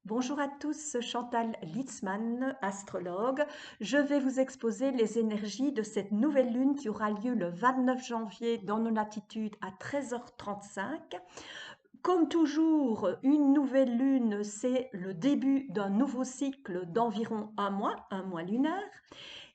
Bonjour à tous, Chantal Litzmann, astrologue. Je vais vous exposer les énergies de cette nouvelle lune qui aura lieu le 29 janvier dans nos latitudes à 13h35. Comme toujours, une nouvelle lune, c'est le début d'un nouveau cycle d'environ un mois lunaire.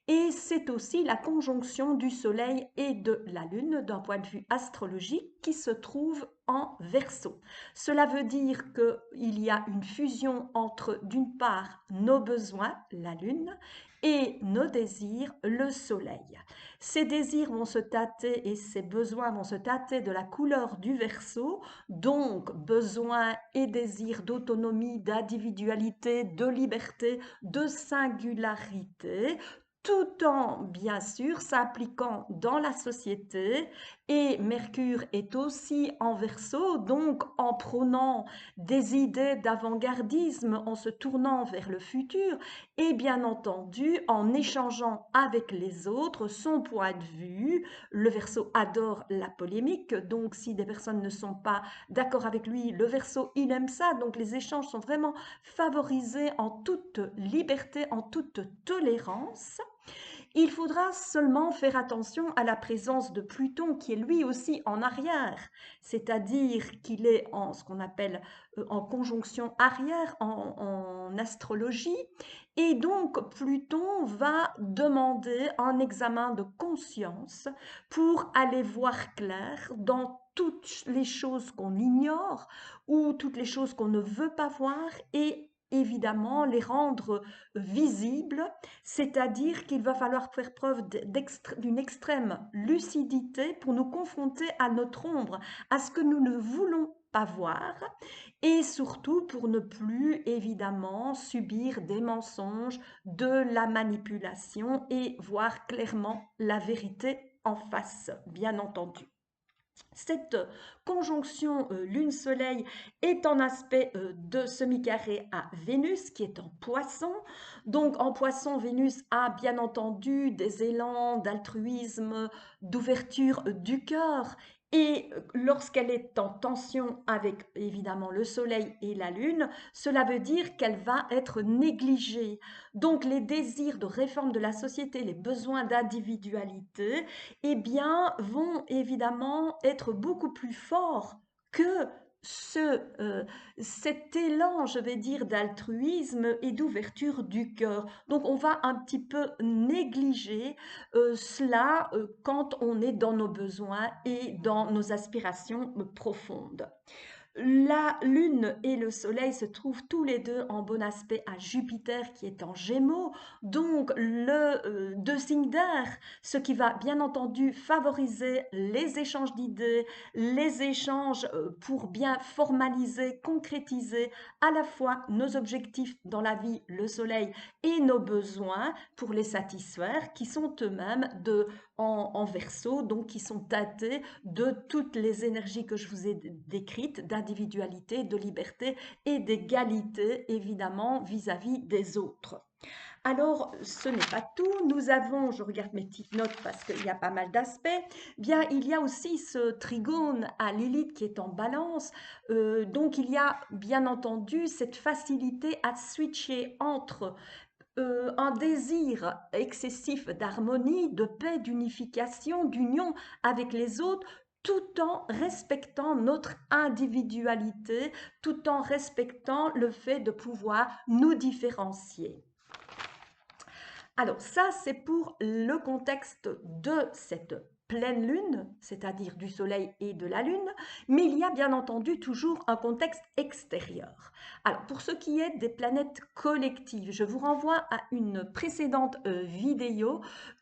Et c'est aussi la conjonction du Soleil et de la Lune d'un point de vue astrologique qui se trouve en Verseau. Cela veut dire qu'il y a une fusion entre, d'une part, nos besoins, la Lune, et nos désirs, le Soleil. Ces désirs vont se tâter et ces besoins vont se tâter de la couleur du Verseau, donc besoins et désirs d'autonomie, d'individualité, de liberté, de singularité, tout en, bien sûr, s'impliquant dans la société. Et Mercure est aussi en Verseau, donc en prônant des idées d'avant-gardisme, en se tournant vers le futur et bien entendu en échangeant avec les autres son point de vue. Le Verseau adore la polémique, donc si des personnes ne sont pas d'accord avec lui, le Verseau, il aime ça. Donc les échanges sont vraiment favorisés en toute liberté, en toute tolérance. Il faudra seulement faire attention à la présence de Pluton qui est lui aussi en arrière, c'est-à-dire qu'il est en ce qu'on appelle en conjonction arrière en astrologie. Et donc Pluton va demander un examen de conscience pour aller voir clair dans toutes les choses qu'on ignore ou toutes les choses qu'on ne veut pas voir et évidemment les rendre visibles, c'est-à-dire qu'il va falloir faire preuve d'une extrême lucidité pour nous confronter à notre ombre, à ce que nous ne voulons pas voir, et surtout pour ne plus évidemment subir des mensonges, de la manipulation et voir clairement la vérité en face, bien entendu. Cette conjonction Lune-Soleil est en aspect de semi-carré à Vénus qui est en Poisson. Donc en Poisson, Vénus a bien entendu des élans d'altruisme, d'ouverture du cœur. Et lorsqu'elle est en tension avec évidemment le Soleil et la Lune, cela veut dire qu'elle va être négligée. Donc les désirs de réforme de la société, les besoins d'individualité, eh bien, vont évidemment être beaucoup plus forts que cet élan, je vais dire, d'altruisme et d'ouverture du cœur. Donc, on va un petit peu négliger cela quand on est dans nos besoins et dans nos aspirations profondes. La Lune et le Soleil se trouvent tous les deux en bon aspect à Jupiter qui est en Gémeaux, donc deux signes d'air, ce qui va bien entendu favoriser les échanges d'idées, les échanges pour bien formaliser, concrétiser à la fois nos objectifs dans la vie, le Soleil, et nos besoins pour les satisfaire, qui sont eux-mêmes en Verseau, donc qui sont tâtés de toutes les énergies que je vous ai décrites, d'individualité, de liberté et d'égalité, évidemment, vis-à-vis des autres. Alors, ce n'est pas tout. Nous avons, je regarde mes petites notes parce qu'il y a pas mal d'aspects, bien, il y a aussi ce trigone à Lilith qui est en balance. Donc, il y a bien entendu cette facilité à switcher entre un désir excessif d'harmonie, de paix, d'unification, d'union avec les autres, tout en respectant notre individualité, tout en respectant le fait de pouvoir nous différencier. Alors ça, c'est pour le contexte de cette pleine lune, c'est-à-dire du soleil et de la lune, mais il y a bien entendu toujours un contexte extérieur. Alors pour ce qui est des planètes collectives, je vous renvoie à une précédente vidéo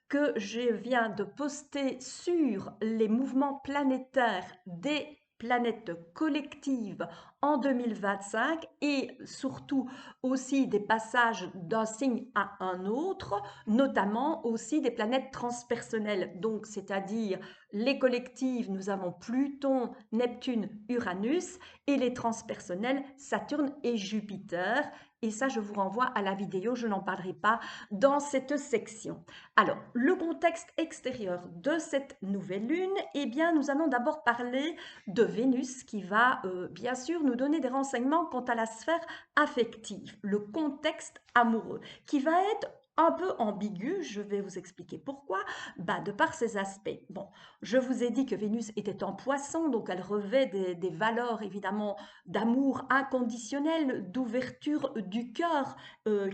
que je viens de poster sur les mouvements planétaires des planètes collectives en 2025 et surtout aussi des passages d'un signe à un autre, notamment aussi des planètes transpersonnelles. Donc, c'est-à-dire les collectives, nous avons Pluton, Neptune, Uranus, et les transpersonnelles, Saturne et Jupiter. Et ça, je vous renvoie à la vidéo, je n'en parlerai pas dans cette section. Alors, le contexte extérieur de cette nouvelle lune, eh bien, nous allons d'abord parler de Vénus qui va, bien sûr, nous donner des renseignements quant à la sphère affective, le contexte amoureux, qui va être un peu ambigu. Je vais vous expliquer pourquoi. De par ses aspects. Bon, je vous ai dit que Vénus était en Poisson, donc elle revêt des valeurs évidemment d'amour inconditionnel, d'ouverture du cœur,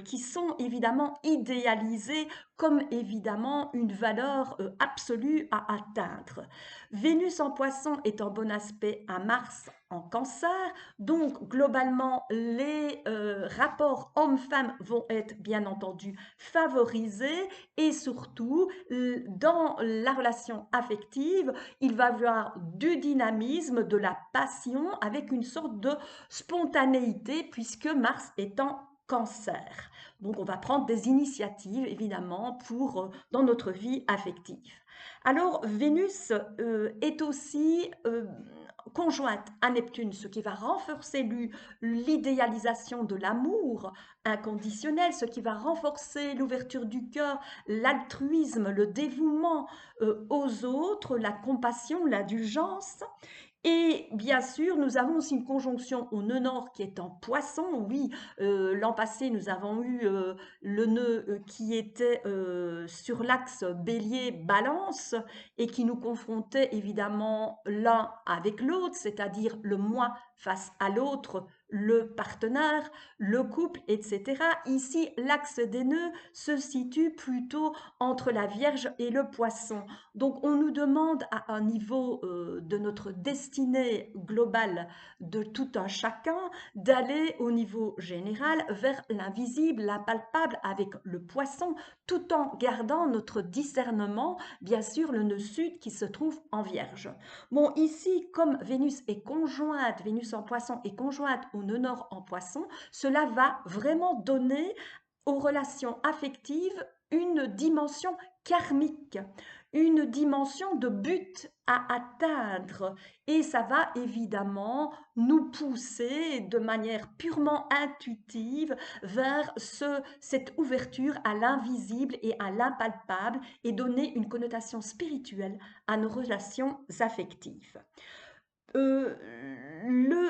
qui sont évidemment idéalisées comme évidemment une valeur absolue à atteindre. Vénus en Poisson est en bon aspect à Mars en Cancer, donc globalement les rapports hommes-femmes vont être bien entendu favorisés, et surtout dans la relation affective, il va y avoir du dynamisme, de la passion avec une sorte de spontanéité puisque Mars est en Cancer. Donc on va prendre des initiatives évidemment pour dans notre vie affective. Alors Vénus est aussi conjointe à Neptune, ce qui va renforcer l'idéalisation de l'amour inconditionnel, ce qui va renforcer l'ouverture du cœur, l'altruisme, le dévouement aux autres, la compassion, l'indulgence. Et bien sûr, nous avons aussi une conjonction au nœud nord qui est en Poisson. Oui, l'an passé, nous avons eu le nœud qui était sur l'axe Bélier-Balance et qui nous confrontait évidemment l'un avec l'autre, c'est-à-dire le moi face à l'autre, le partenaire, le couple, etc. Ici, l'axe des nœuds se situe plutôt entre la Vierge et le Poisson. Donc, on nous demande à un niveau de notre destinée globale de tout un chacun d'aller au niveau général vers l'invisible, l'impalpable avec le Poisson, tout en gardant notre discernement, bien sûr, le nœud sud qui se trouve en Vierge. Bon, ici, comme Vénus est conjointe, Vénus en Poisson est conjointe au nœud nord en Poisson, cela va vraiment donner aux relations affectives une dimension karmique, une dimension de but à atteindre, et ça va évidemment nous pousser de manière purement intuitive vers cette ouverture à l'invisible et à l'impalpable et donner une connotation spirituelle à nos relations affectives.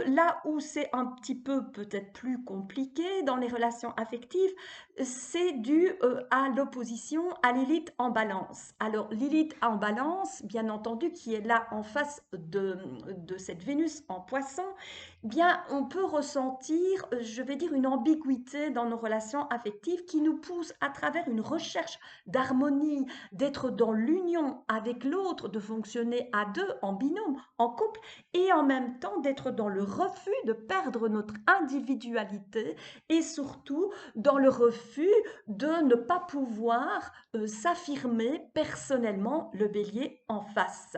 Là où c'est un petit peu peut-être plus compliqué dans les relations affectives, c'est dû à l'opposition à Lilith en Balance. Alors Lilith en Balance, bien entendu, qui est là en face de cette Vénus en Poisson, bien on peut ressentir, je vais dire, une ambiguïté dans nos relations affectives qui nous pousse à travers une recherche d'harmonie, d'être dans l'union avec l'autre, de fonctionner à deux, en binôme, en couple, et en même temps d'être dans le refus de perdre notre individualité et surtout dans le refus de ne pas pouvoir s'affirmer personnellement, le bélier en face.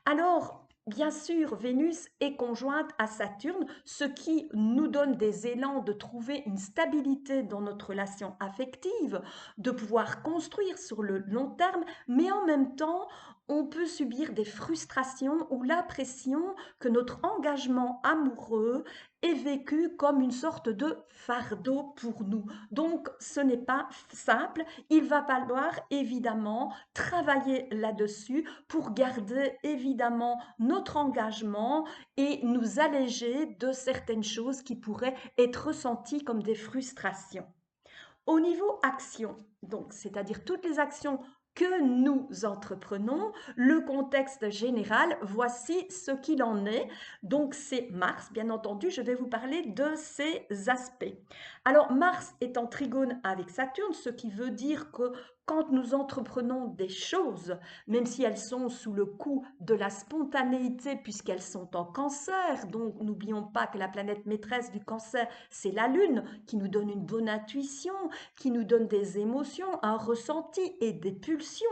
Alors, bien sûr, Vénus est conjointe à Saturne, ce qui nous donne des élans de trouver une stabilité dans notre relation affective, de pouvoir construire sur le long terme, mais en même temps, on peut subir des frustrations ou l'impression que notre engagement amoureux est vécu comme une sorte de fardeau pour nous. Donc, ce n'est pas simple. Il va falloir évidemment travailler là-dessus pour garder évidemment notre engagement et nous alléger de certaines choses qui pourraient être ressenties comme des frustrations. Au niveau action, donc c'est-à-dire toutes les actions que nous entreprenons, le contexte général, voici ce qu'il en est. Donc c'est Mars, bien entendu, je vais vous parler de ces aspects. Alors Mars est en trigone avec Saturne, ce qui veut dire que quand nous entreprenons des choses, même si elles sont sous le coup de la spontanéité puisqu'elles sont en Cancer, donc n'oublions pas que la planète maîtresse du Cancer, c'est la Lune qui nous donne une bonne intuition, qui nous donne des émotions, un ressenti et des pulsions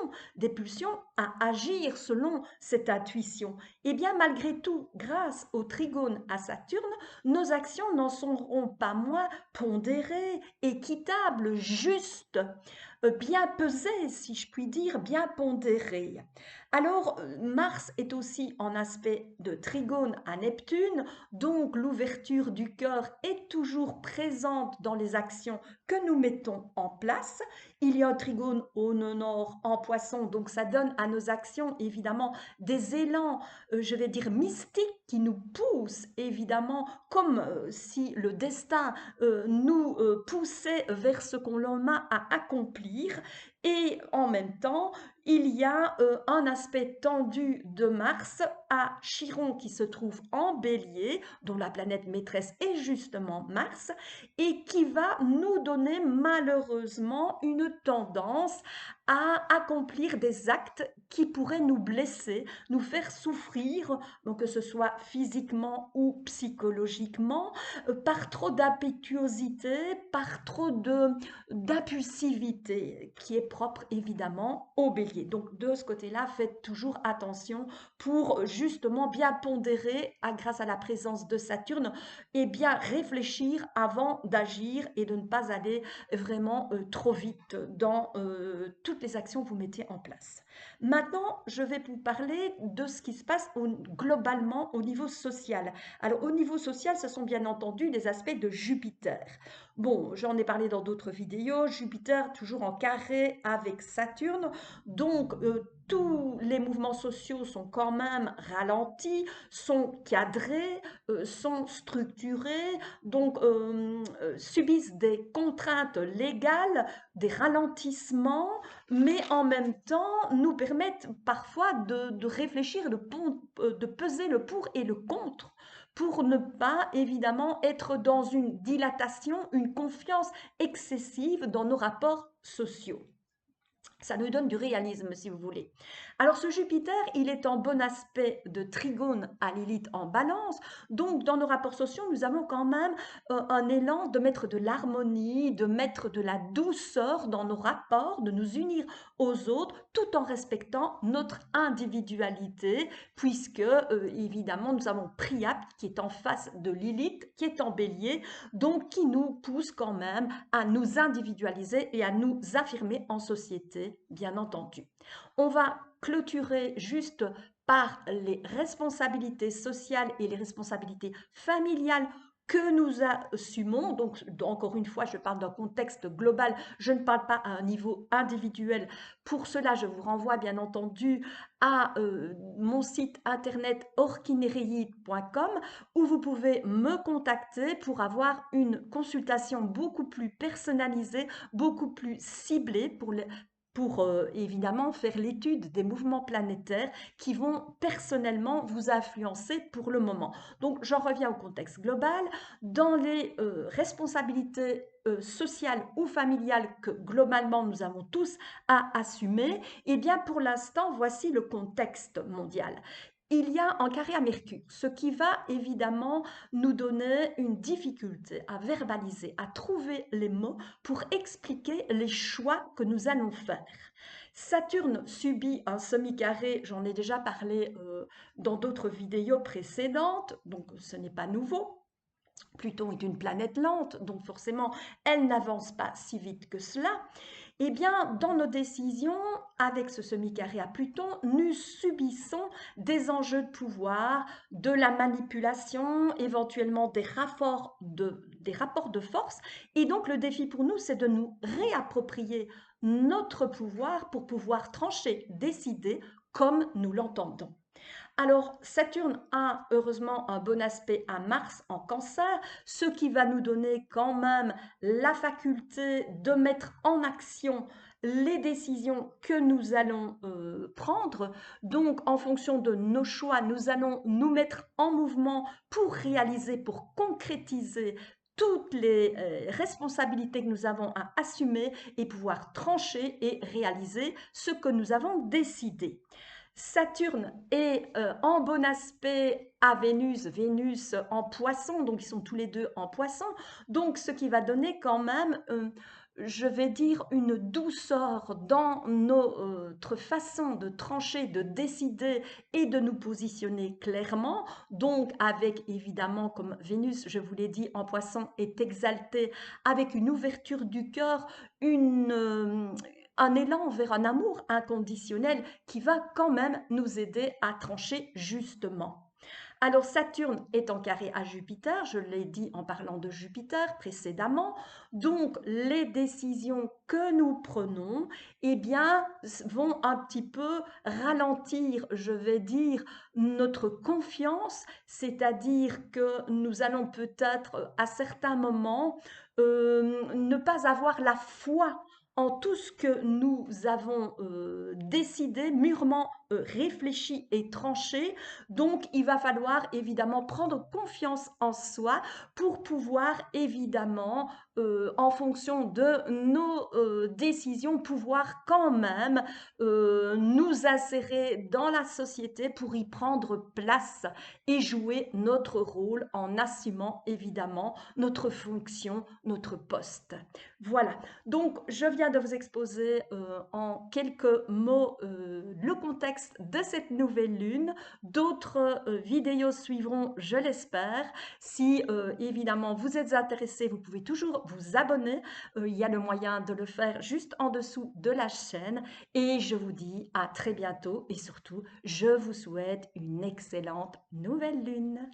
à agir selon cette intuition. Et bien malgré tout, grâce au trigone à Saturne, nos actions n'en seront pas moins pondérées, équitables, justes. bien pesé, si je puis dire, bien pondéré. Alors, Mars est aussi en aspect de trigone à Neptune, donc l'ouverture du cœur est toujours présente dans les actions que nous mettons en place. Il y a un trigone au nœud nord en Poisson, donc ça donne à nos actions évidemment des élans, je vais dire mystiques, qui nous poussent évidemment, comme si le destin nous poussait vers ce qu'on a à accomplir. Et en même temps, il y a un aspect tendu de Mars à Chiron qui se trouve en Bélier, dont la planète maîtresse est justement Mars, et qui va nous donner malheureusement une tendance à accomplir des actes qui pourraient nous blesser, nous faire souffrir, donc que ce soit physiquement ou psychologiquement, par trop d'impétuosité, par trop d'impulsivité, qui est propre évidemment au bélier. Donc de ce côté-là, faites toujours attention pour justement bien pondérer, grâce à la présence de Saturne, et bien réfléchir avant d'agir et de ne pas aller vraiment trop vite dans toutes les actions que vous mettez en place. Maintenant, je vais vous parler de ce qui se passe globalement au niveau social. Alors, au niveau social, ce sont bien entendu les aspects de Jupiter. Bon, j'en ai parlé dans d'autres vidéos, Jupiter toujours en carré avec Saturne, donc tous les mouvements sociaux sont quand même ralentis, sont cadrés, sont structurés, donc subissent des contraintes légales, des ralentissements, mais en même temps nous permettent parfois de réfléchir, de peser le pour et le contre, pour ne pas évidemment être dans une dilatation, une confiance excessive dans nos rapports sociaux. Ça nous donne du réalisme, si vous voulez. Alors, ce Jupiter, il est en bon aspect de trigone à Lilith en balance. Donc, dans nos rapports sociaux, nous avons quand même un élan de mettre de l'harmonie, de mettre de la douceur dans nos rapports, de nous unir aux autres, tout en respectant notre individualité, puisque, évidemment, nous avons Priap qui est en face de Lilith, qui est en bélier, donc qui nous pousse quand même à nous individualiser et à nous affirmer en société, bien entendu. On va clôturer juste par les responsabilités sociales et les responsabilités familiales que nous assumons. Donc, encore une fois, je parle d'un contexte global, je ne parle pas à un niveau individuel. Pour cela, je vous renvoie bien entendu à mon site internet orkinéréide.com où vous pouvez me contacter pour avoir une consultation beaucoup plus personnalisée, beaucoup plus ciblée pour évidemment faire l'étude des mouvements planétaires qui vont personnellement vous influencer pour le moment. Donc j'en reviens au contexte global. Dans les responsabilités sociales ou familiales que globalement nous avons tous à assumer, eh bien pour l'instant, voici le contexte mondial. Il y a un carré à Mercure, ce qui va évidemment nous donner une difficulté à verbaliser, à trouver les mots pour expliquer les choix que nous allons faire. Saturne subit un semi-carré, j'en ai déjà parlé dans d'autres vidéos précédentes, donc ce n'est pas nouveau. Pluton est une planète lente, donc forcément, elle n'avance pas si vite que cela. Eh bien, dans nos décisions, avec ce semi-carré à Pluton, nous subissons des enjeux de pouvoir, de la manipulation, éventuellement des rapports de force. Et donc, le défi pour nous, c'est de nous réapproprier notre pouvoir pour pouvoir trancher, décider comme nous l'entendons. Alors, Saturne a heureusement un bon aspect à Mars en Cancer, ce qui va nous donner quand même la faculté de mettre en action les décisions que nous allons prendre. Donc, en fonction de nos choix, nous allons nous mettre en mouvement pour réaliser, pour concrétiser toutes les responsabilités que nous avons à assumer et pouvoir trancher et réaliser ce que nous avons décidé. Saturne est en bon aspect à Vénus, Vénus en poisson, donc ils sont tous les deux en poisson, donc ce qui va donner quand même je vais dire, une douceur dans notre façon de trancher, de décider et de nous positionner clairement. Donc, avec évidemment, comme Vénus, je vous l'ai dit, en poisson, est exaltée, avec une ouverture du cœur, un élan vers un amour inconditionnel qui va quand même nous aider à trancher justement. Alors Saturne est en carré à Jupiter, je l'ai dit en parlant de Jupiter précédemment, donc les décisions que nous prenons, eh bien, vont un petit peu ralentir, je vais dire, notre confiance, c'est-à-dire que nous allons peut-être à certains moments ne pas avoir la foi en tout ce que nous avons décidé, mûrement réfléchi et tranché. Donc, il va falloir évidemment prendre confiance en soi pour pouvoir évidemment, en fonction de nos décisions, pouvoir quand même nous insérer dans la société pour y prendre place et jouer notre rôle en assumant évidemment notre fonction, notre poste. Voilà, donc je viens de vous exposer en quelques mots le contexte de cette nouvelle lune. D'autres vidéos suivront, je l'espère. Si évidemment vous êtes intéressé, vous pouvez toujours vous abonner. Il y a le moyen de le faire juste en dessous de la chaîne. Et je vous dis à très bientôt et surtout, je vous souhaite une excellente nouvelle lune.